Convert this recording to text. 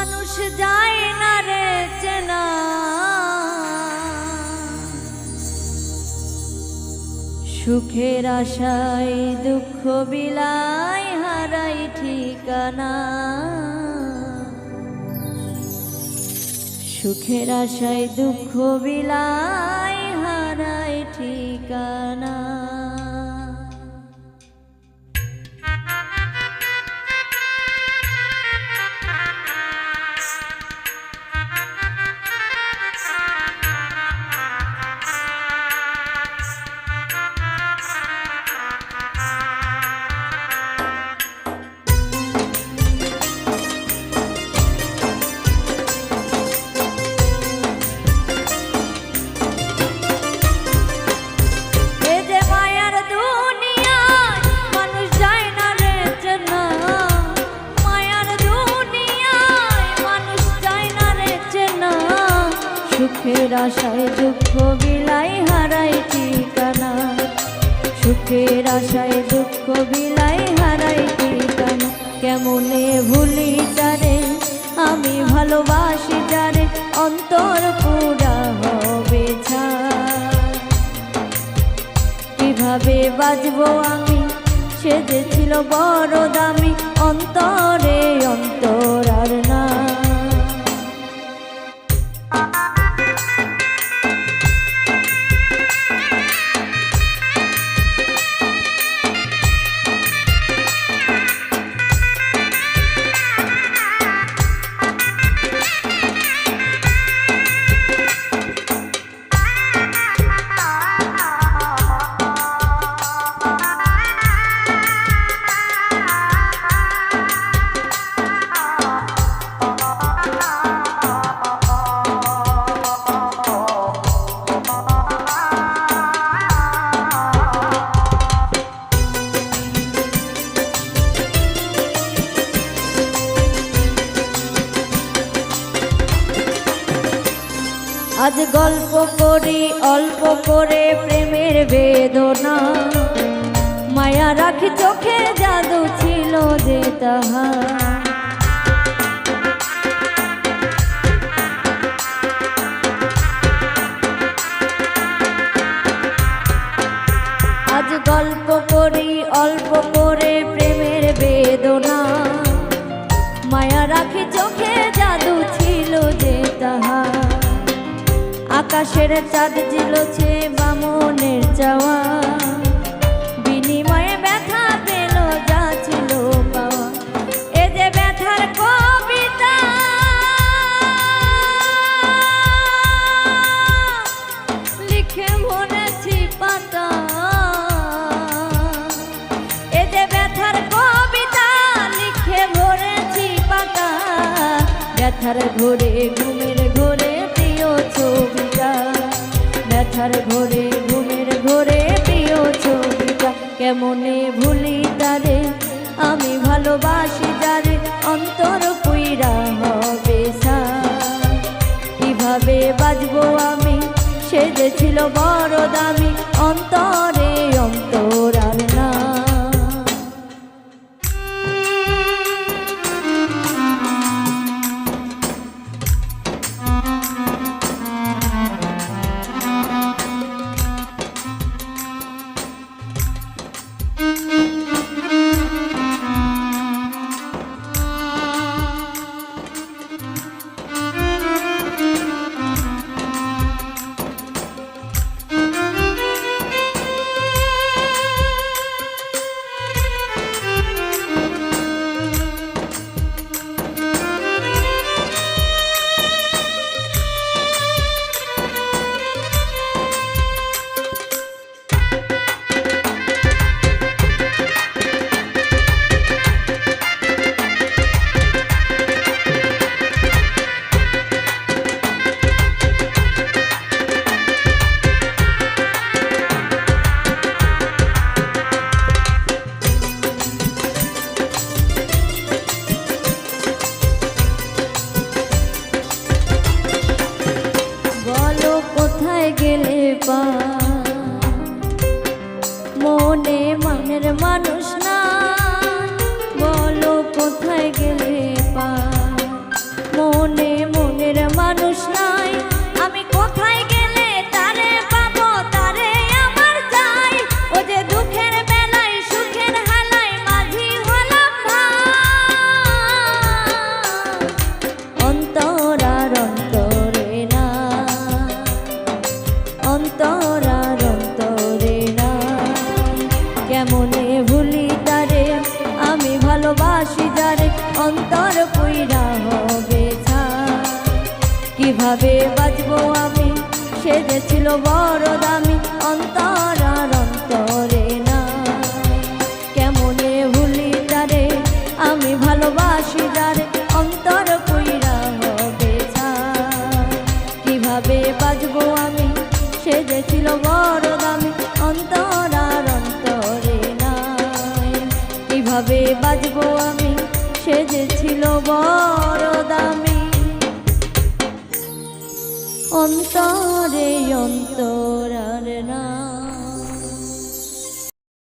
মানুষ যায় না রে চেনা, সুখের আশায় দুঃখ বিলায় হারাই ঠিকানা। সুখের আশায় দুঃখ বিলায় হারাই ঠিকানা। সুখের আশায় দুঃখ বিলাই হারাই ঠিকানা। সুখের আশায় দুঃখ বিলাই হারাই ঠিকানা। কেমনে ভুলি তারে আমি ভালোবাসি যারে, অন্তর পুরা হবে ছাই। কিভাবে বাজবো আমি, সে যে ছিল বড় দামি, অন্তরে অন্তর আর না। আজ গল্প করি অল্প করে প্রেমের বেদনা, মায়া রাখি চোখে জাদু ছিল যে তাহার। আজ গল্প করি অল্প করে প্রেমের বেদনা, মায়া রাখি চোখে জাদু ছিল যে তাহার। আকাশের চাঁদ ঝিলছে বামনের চাওয়া, বিনিময়ে ব্যথা পেল যা ছিল পাওয়া। এ যে ব্যথার কবিতা, লিখে মনেছি পাতা। এ যে ব্যথার কবিতা, লিখে ভরেছি পাতা। ব্যথার ঘোরে ঘুমের ঘোরে প্রিয় ছবিটা, ব্যথার ঘোরে ঘুমের ঘোরে প্রিয় ছবিটা। কেমনে ভুলি তারে আমি ভালোবাসি যারে, অন্তর পুইরা হবে ছাই। কিভাবে বাজবো আমি, সে যে ছিল বড় দামি, অন্তরে অন্তর আর না। মনে মনের মানুষ না, বলো কোথায় গেলে পা। কিভাবে বাজবো আমি, সে যে ছিল বড় দামি, অন্তর আর অন্তরে না। কেমনে ভুলি তারে, আমি ভালোবাসি যারে, অন্তর কইরা হবে ছাই। কিভাবে বাজবো আমি, সে যে ছিল বড় দামি, অন্তর আর অন্তরে নাই। কিভাবে বাজবো আমি, সে যে ছিল বড় দামি, অন্তরে অন্তর আর না।